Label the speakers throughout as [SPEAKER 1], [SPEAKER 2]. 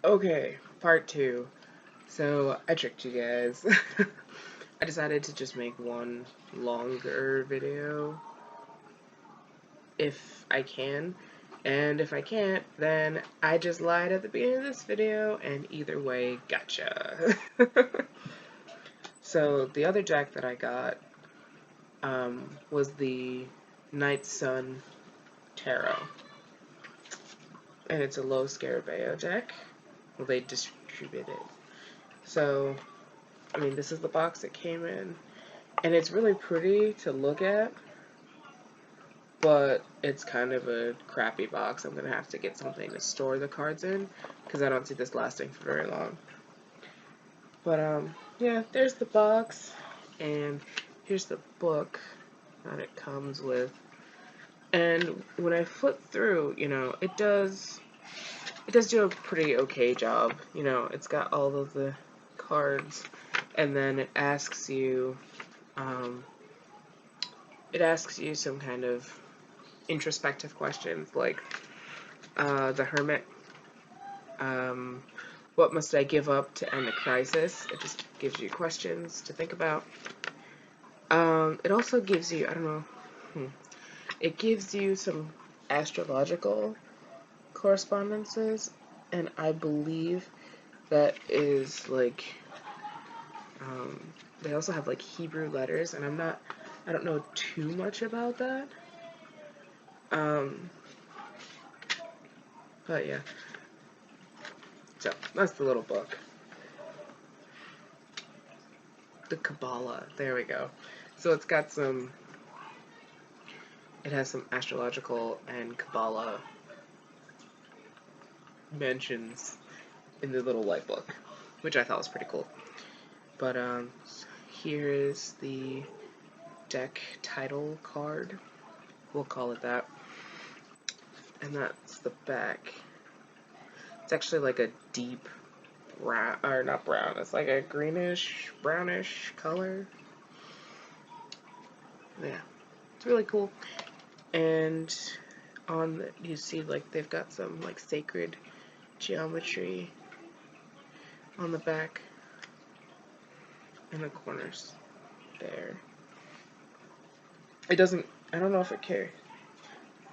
[SPEAKER 1] Okay, part two. So I tricked you guys. I decided to just make one longer video if I can. And if I can't, then I just lied at the beginning of this video, and either way, gotcha. So the other deck that I got was the Night Sun Tarot. And it's a low Scarabeo deck. Well, they distribute it. So, I mean, this is the box it came in. And it's really pretty to look at, but it's kind of a crappy box. I'm going to have to get something to store the cards in, because I don't see this lasting for very long. But, yeah, there's the box, and here's the book that it comes with. And when I flip through, you know, it does do a pretty okay job. You know, it's got all of the cards, and then it asks you some kind of introspective questions like the Hermit, what must I give up to end the crisis? It just gives you questions to think about. It also gives you, I don't know, it gives you some astrological correspondences, and I believe that is like, they also have like Hebrew letters, and I don't know too much about that. But yeah. So, that's the little book. The Kabbalah. There we go. So it has some astrological and Kabbalah mentions in the little white book, which I thought was pretty cool. But here is the deck title card. We'll call it that. And that's the back. It's actually like a deep brown, or not brown, it's like a greenish, brownish color. Yeah, it's really cool. And you see like they've got some like sacred geometry on the back in the corners there. It doesn't, I don't know if it cares.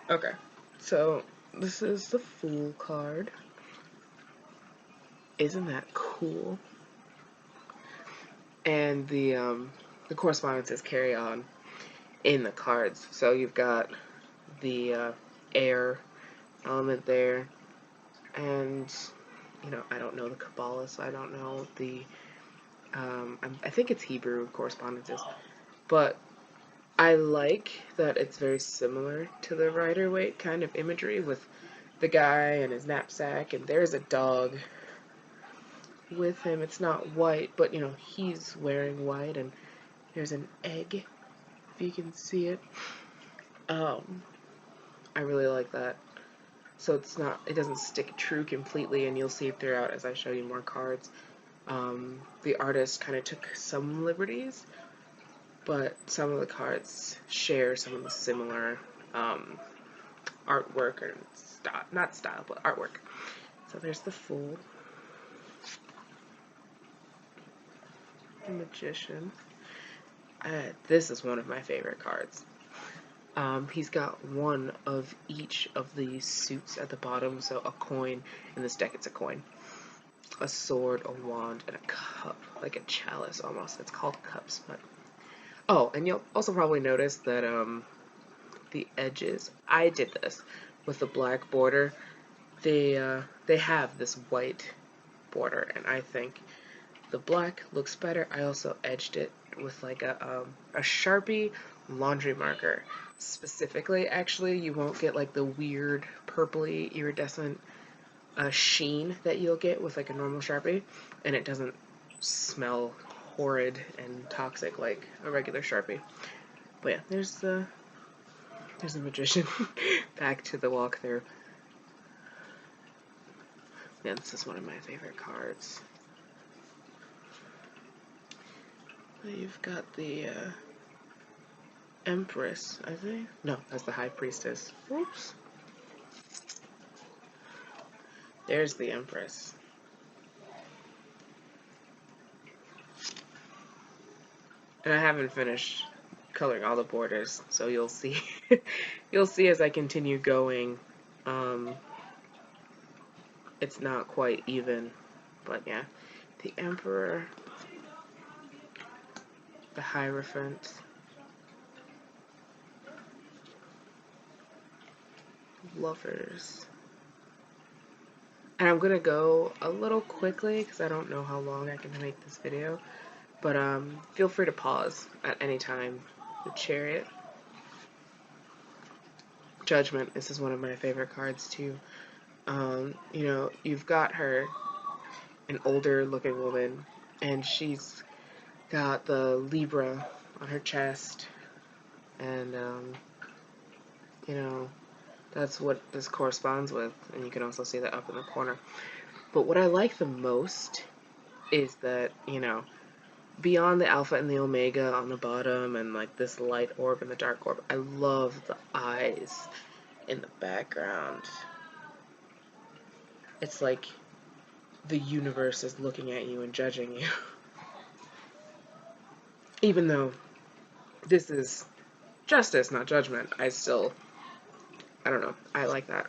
[SPEAKER 1] Okay, so this is the Fool card. Isn't that cool? And the correspondences carry on in the cards. So you've got the air element there, and you know, I don't know the Kabbalah, so I don't know the I think it's Hebrew correspondences, but I like that it's very similar to the Rider-Waite kind of imagery with the guy and his knapsack, and there's a dog with him. It's not white, but you know, he's wearing white, and there's an egg, if you can see it. I really like that. So it doesn't stick true completely, and you'll see it throughout as I show you more cards. The artist kind of took some liberties, but some of the cards share some of the similar artwork, or style, not style, but artwork. So there's the Fool, the Magician. This is one of my favorite cards. He's got one of each of the suits at the bottom, so a coin. In this deck, it's a coin, a sword, a wand, and a cup, like a chalice almost. It's called cups, but oh, and you'll also probably notice that the edges, I did this with the black border. They have this white border, and I think the black looks better. I also edged it with like a Sharpie laundry marker. Specifically, actually, you won't get like the weird purpley iridescent sheen that you'll get with like a normal Sharpie, and it doesn't smell horrid and toxic like a regular Sharpie. But yeah, there's the Magician. Back to the walkthrough. Yeah, this is one of my favorite cards. You've got the Empress, I think. No, that's the High Priestess. Oops. There's the Empress. And I haven't finished coloring all the borders, so you'll see. You'll see as I continue going. It's not quite even, but yeah. The Emperor, the Hierophant, Lovers. And I'm gonna go a little quickly because I don't know how long I can make this video. But feel free to pause at any time. The Chariot. Judgment. This is one of my favorite cards too. You know, you've got her, an older looking woman, and she's got the Libra on her chest, and you know, that's what this corresponds with, and you can also see that up in the corner. But what I like the most is that, you know, beyond the Alpha and the Omega on the bottom and like this light orb and the dark orb, I love the eyes in the background. It's like the universe is looking at you and judging you. Even though this is justice, not judgment, I don't know, I like that.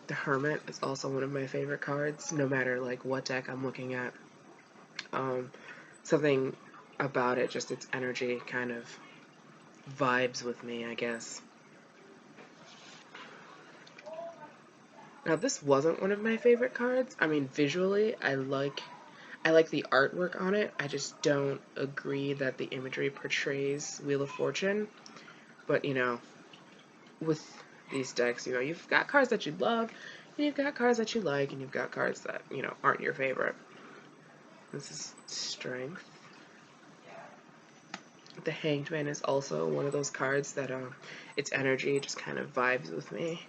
[SPEAKER 1] The Hermit is also one of my favorite cards, no matter like what deck I'm looking at. Something about it, just its energy kind of vibes with me, I guess. Now this wasn't one of my favorite cards. I mean, visually, I like the artwork on it. I just don't agree that the imagery portrays Wheel of Fortune. But, you know, with these decks, you know, you've got cards that you love, and you've got cards that you like, and you've got cards that, you know, aren't your favorite. This is Strength. The Hanged Man is also one of those cards that its energy just kind of vibes with me.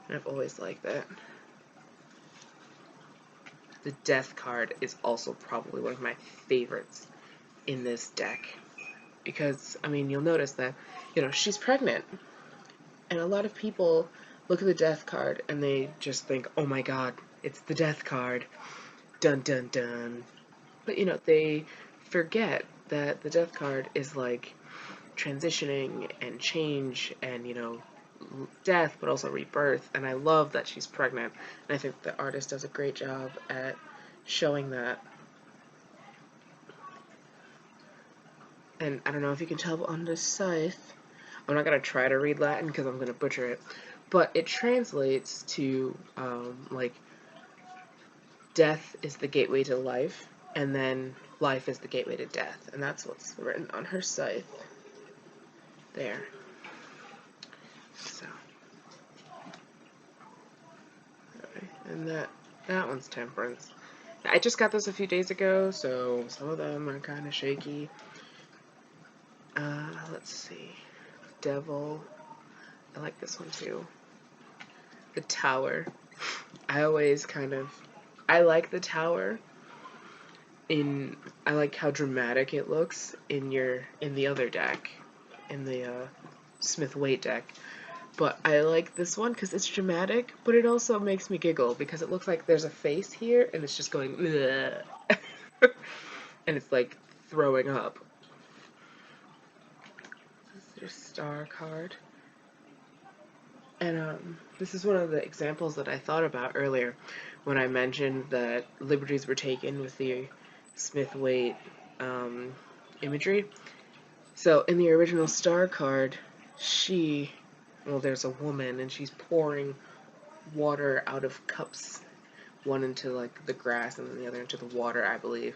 [SPEAKER 1] And I've always liked that. The Death card is also probably one of my favorites in this deck. Because, I mean, you'll notice that, you know, she's pregnant. And a lot of people look at the Death card and they just think, oh my god, it's the Death card. Dun dun dun. But, you know, they forget that the Death card is like transitioning and change and, you know, death, but also rebirth. And I love that she's pregnant. And I think the artist does a great job at showing that. And I don't know if you can tell on this scythe, I'm not going to try to read Latin because I'm going to butcher it, but it translates to, like, death is the gateway to life, and then life is the gateway to death, and that's what's written on her scythe. There. So. Okay. And that one's Temperance. I just got this a few days ago, so some of them are kind of shaky. Let's see. Devil. I like this one too. The Tower. I like the Tower. I like how dramatic it looks in the other deck, in the Smith-Waite deck. But I like this one because it's dramatic, but it also makes me giggle because it looks like there's a face here and it's just going and it's like throwing up. This is your Star card. And this is one of the examples that I thought about earlier when I mentioned that liberties were taken with the Smith-Waite imagery. So in the original Star card, there's a woman and she's pouring water out of cups, one into like the grass and then the other into the water, I believe.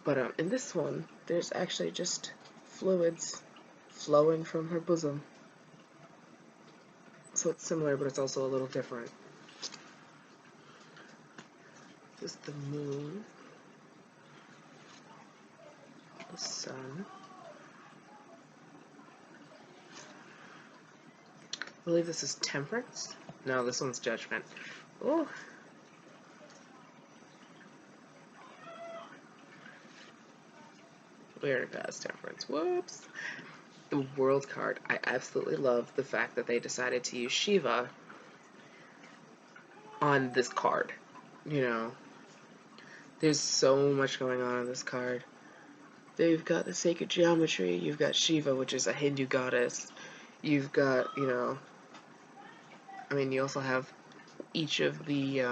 [SPEAKER 1] But in this one, there's actually just fluids flowing from her bosom. So it's similar, but it's also a little different. This is the Moon, the Sun. I believe this is Temperance. No, this one's Judgment. Oh. We already passed Temperance. Whoops. The World card. I absolutely love the fact that they decided to use Shiva on this card. You know, there's so much going on this card. They've got the sacred geometry. You've got Shiva, which is a Hindu goddess. You've got, you also have each of the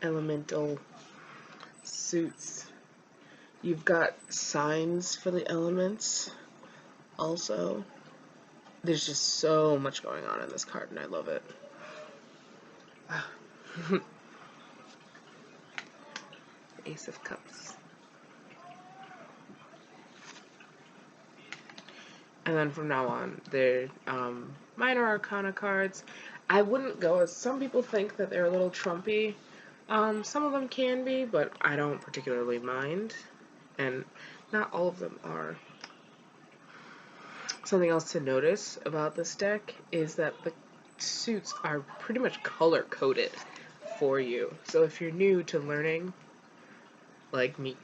[SPEAKER 1] elemental suits. You've got signs for the elements also. There's just so much going on in this card, and I love it. Ace of Cups. And then from now on, they're minor arcana cards. I wouldn't go as some people think that they're a little Trumpy. Some of them can be, but I don't particularly mind. And not all of them are. Something else to notice about this deck is that the suits are pretty much color-coded for you. So if you're new to learning, like me,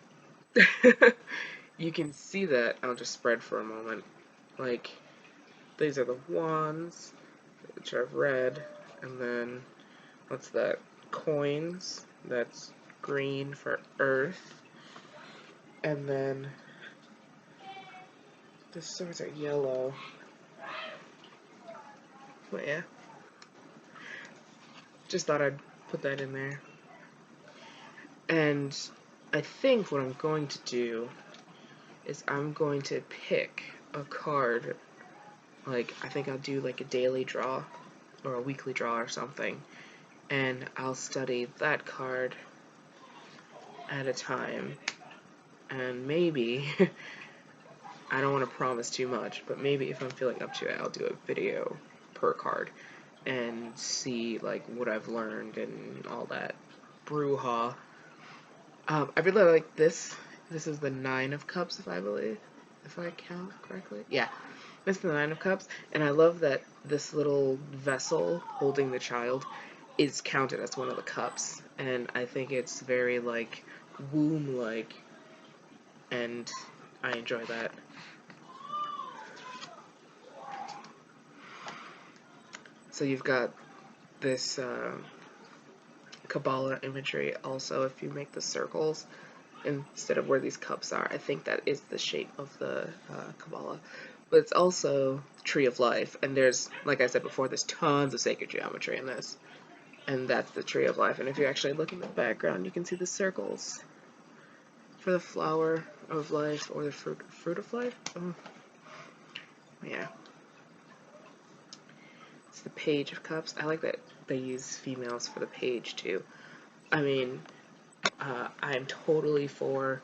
[SPEAKER 1] you can see that. I'll just spread for a moment. Like, these are the wands, which are red, and then, what's that? Coins, that's green for earth, and then the swords are yellow. But yeah, just thought I'd put that in there. And I think what I'm going to do is I'm going to pick a card. Like, I think I'll do like a daily draw or a weekly draw or something, and I'll study that card at a time. And maybe I don't want to promise too much, but maybe if I'm feeling up to it, I'll do a video per card and see like what I've learned and all that brouhaha. I really like this. This is the Nine of Cups, if I count correctly. Yeah, this is the Nine of Cups, and I love that this little vessel holding the child is counted as one of the cups, and I think it's very like womb-like, and I enjoy that. So you've got this Kabbalah imagery also if you make the circles instead of where these cups are. I think that is the shape of the Kabbalah. But it's also Tree of Life, and there's, like I said before, there's tons of sacred geometry in this. And that's the Tree of Life. And if you actually look in the background, you can see the circles for the flower of life or the fruit of life. Oh. Yeah. It's the Page of Cups. I like that they use females for the page too. I mean, I'm totally for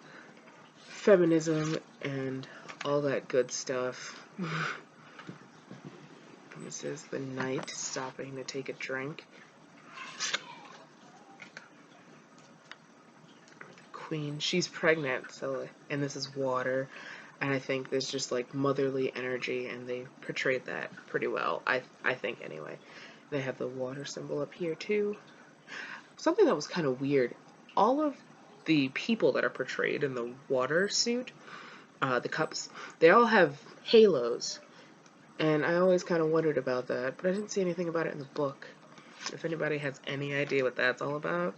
[SPEAKER 1] feminism and all that good stuff. This is the Knight stopping to take a drink. Queen, she's pregnant, so, and this is water, and I think there's just like motherly energy, and they portrayed that pretty well, I think anyway. They have the water symbol up here too. Something that was kind of weird, all of the people that are portrayed in the water suit, the cups, they all have halos, and I always kind of wondered about that, but I didn't see anything about it in the book. If anybody has any idea what that's all about,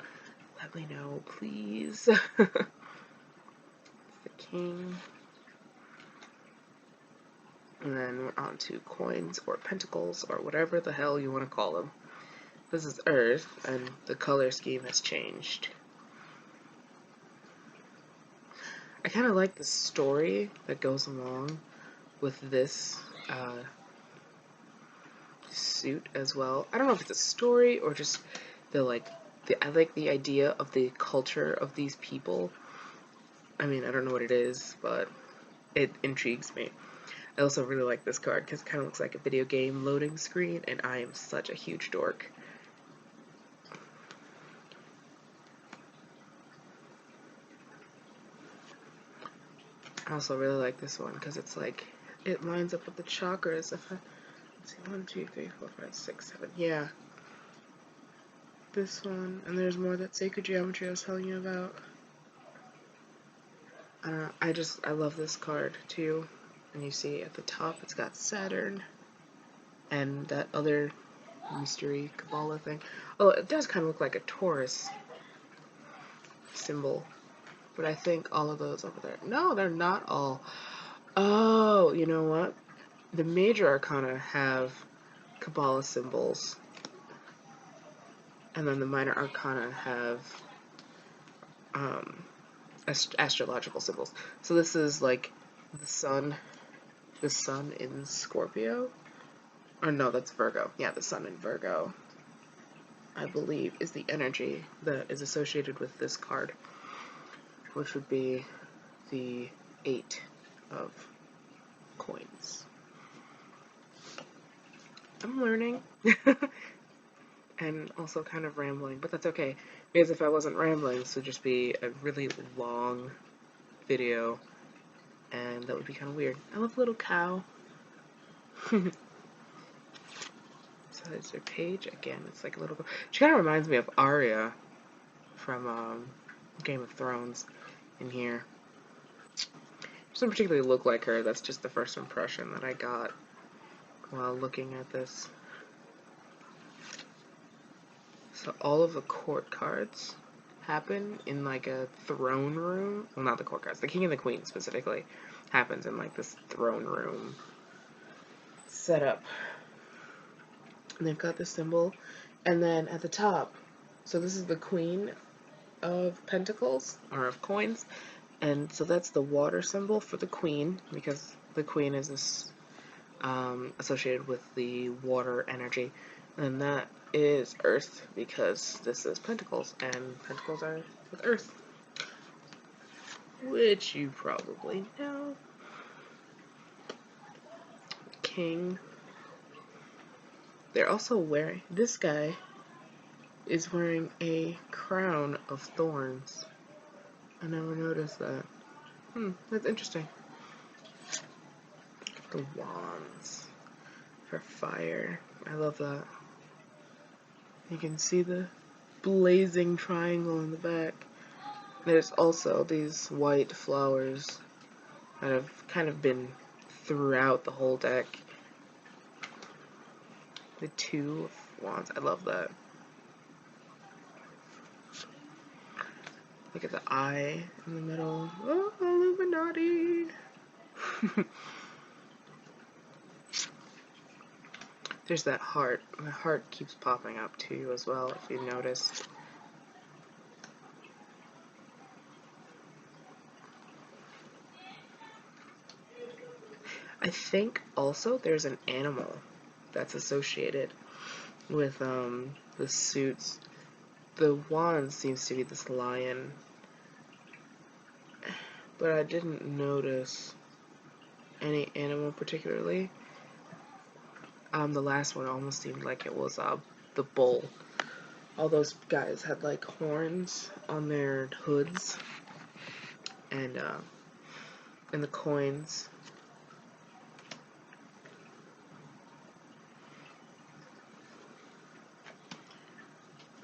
[SPEAKER 1] let me know, please. It's the King. And then we're on to coins or pentacles or whatever the hell you want to call them. This is Earth, and the color scheme has changed. I kind of like the story that goes along with this suit as well. I don't know if it's a story or just I like the idea of the culture of these people. I mean, I don't know what it is, but it intrigues me. I also really like this card because it kind of looks like a video game loading screen, and I am such a huge dork. I also really like this one because it's like, it lines up with the chakras. Let's see, 1, 2, 3, 4, 5, 6, 7, yeah. This one, and there's more of that sacred geometry I was telling you about. I love this card too. And you see at the top it's got Saturn and that other mystery Kabbalah thing. Oh, it does kind of look like a Taurus symbol. But I think all of those over there. No, they're not all. Oh, you know what? The major arcana have Kabbalah symbols, and then the minor arcana have um, astrological symbols. So this is like the sun in Scorpio. Or no, that's Virgo. Yeah, the sun in Virgo, I believe, is the energy that is associated with this card, which would be the 8 of coins. I'm learning. And also kind of rambling, but that's okay, because if I wasn't rambling, this would just be a really long video, and that would be kind of weird. I love Little Cow. So there's her page again. It's like a little. She kind of reminds me of Arya from Game of Thrones in here. She doesn't particularly look like her. That's just the first impression that I got while looking at this. So all of the court cards happen in like a throne room. Well, not the court cards. The king and the queen specifically happens in like this throne room setup. And they've got this symbol. And then at the top, so this is the queen of pentacles, or of coins. And so that's the water symbol for the queen, because the queen is this, associated with the water energy. And that is earth, because this is pentacles, and pentacles are with earth, which you probably know. King. They're also wearing, this guy is wearing a crown of thorns. I never noticed that. That's interesting. The wands for fire. I love that. You can see the blazing triangle in the back. There's also these white flowers that have kind of been throughout the whole deck. The 2 of wands. I love that. Look at the eye in the middle. Oh, Illuminati! There's that heart. The heart keeps popping up to you as well, if you noticed. I think also there's an animal that's associated with the suits. The wand seems to be this lion, but I didn't notice any animal particularly. The last one almost seemed like it was the bull. All those guys had like horns on their hoods, and the coins.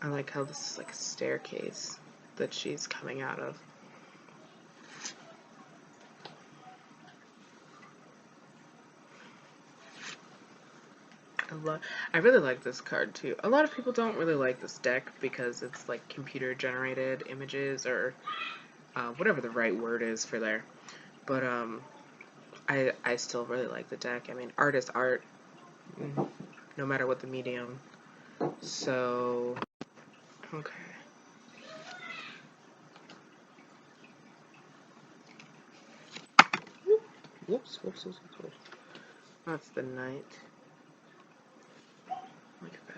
[SPEAKER 1] I like how this is like a staircase that she's coming out of. I really like this card too. A lot of people don't really like this deck because it's like computer generated images, or whatever the right word is for there. But I still really like the deck. I mean, art is art, no matter what the medium. So, okay. Whoops. That's the knight. Look at that.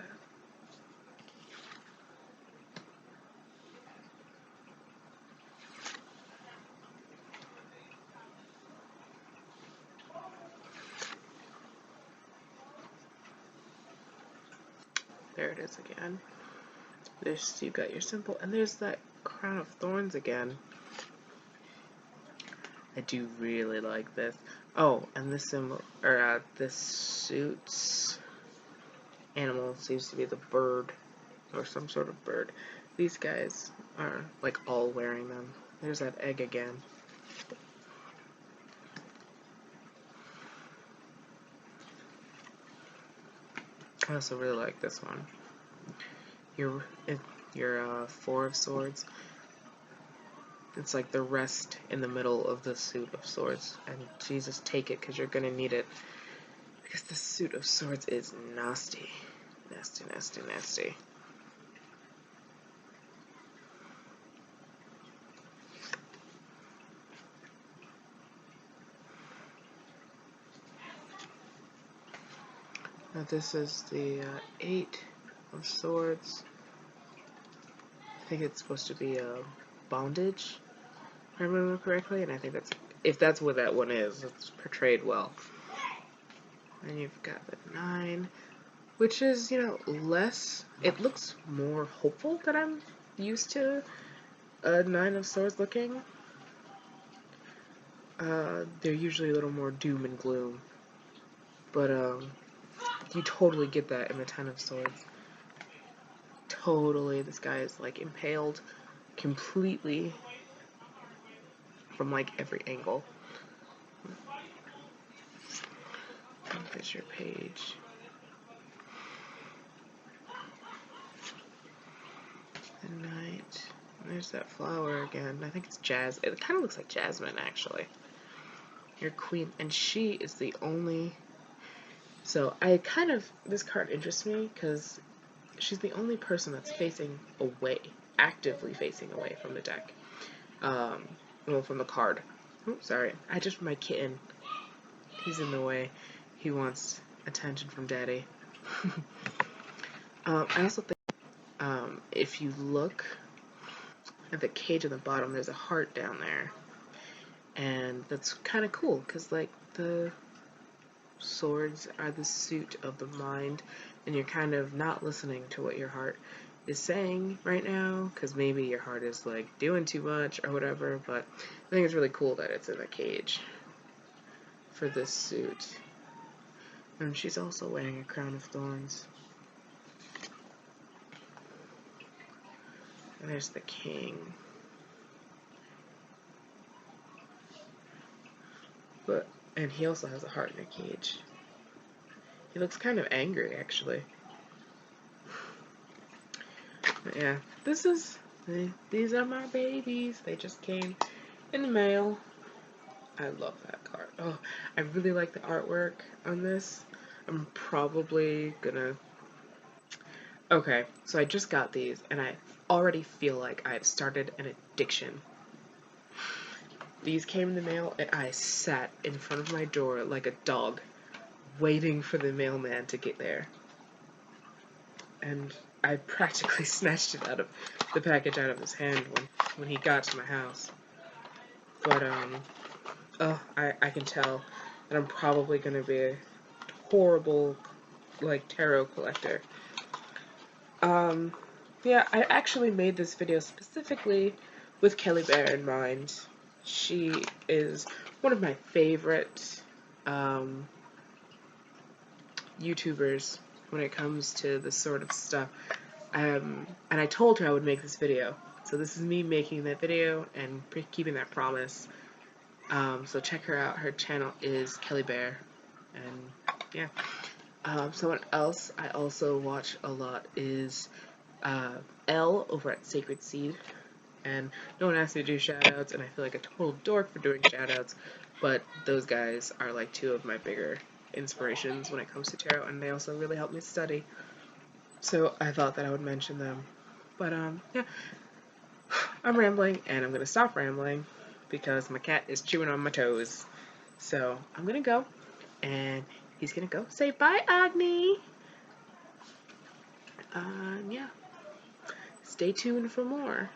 [SPEAKER 1] There it is again. There's, you got your symbol, and there's that crown of thorns again. I do really like this. Oh, and this symbol, or this suit's animal seems to be the bird, or some sort of bird. These guys are like all wearing them. There's that egg again. I also really like this one. Your 4 of swords. It's like the rest in the middle of the Suit of Swords. And Jesus, take it, because you're going to need it. Because the Suit of Swords is nasty. Nasty, nasty, nasty. Now this is the 8 of Swords. I think it's supposed to be a bondage, if I remember correctly, and I think that's, if that's what that one is, it's portrayed well. And you've got the 9, which is, you know, less, it looks more hopeful than I'm used to a 9 of Swords looking. They're usually a little more doom and gloom, but you totally get that in the 10 of Swords. Totally, this guy is like impaled completely from like every angle. There's your page. The Knight. There's that flower again. I think it's Jazz. It kind of looks like Jasmine, actually. Your Queen, and she is the only. So this card interests me because she's the only person that's facing away, actively facing away from the deck. Well, from the card. Oh, sorry. My kitten. He's in the way. He wants attention from Daddy. I also think, if you look at the cage at the bottom, there's a heart down there. And that's kind of cool, because, like, the swords are the suit of the mind, and you're kind of not listening to what your heart is saying right now, because maybe your heart is, like, doing too much or whatever, but I think it's really cool that it's in the cage for this suit. And she's also wearing a crown of thorns. And there's the king. And he also has a heart in a cage. He looks kind of angry, actually. But yeah, these are my babies. They just came in the mail. I love that card. Oh, I really like the artwork on this. I'm probably gonna... Okay, so I just got these, and I already feel like I've started an addiction. These came in the mail, and I sat in front of my door like a dog, waiting for the mailman to get there. And I practically snatched it out of the package out of his hand when he got to my house. But, I can tell that I'm probably gonna be a horrible, like, tarot collector. Yeah, I actually made this video specifically with Kelly Bear in mind. She is one of my favorite, YouTubers when it comes to this sort of stuff. And I told her I would make this video. So this is me making that video and keeping that promise. So check her out. Her channel is Kelly Bear. And yeah. Someone else I also watch a lot is Elle over at Sacred Seed. And no one asked me to do shoutouts, and I feel like a total dork for doing shoutouts, but those guys are like two of my bigger inspirations when it comes to tarot, and they also really help me study. So I thought that I would mention them. But yeah, I'm rambling, and I'm gonna stop rambling because my cat is chewing on my toes. So I'm gonna go, and he's gonna go say bye, Agni. Yeah. Stay tuned for more.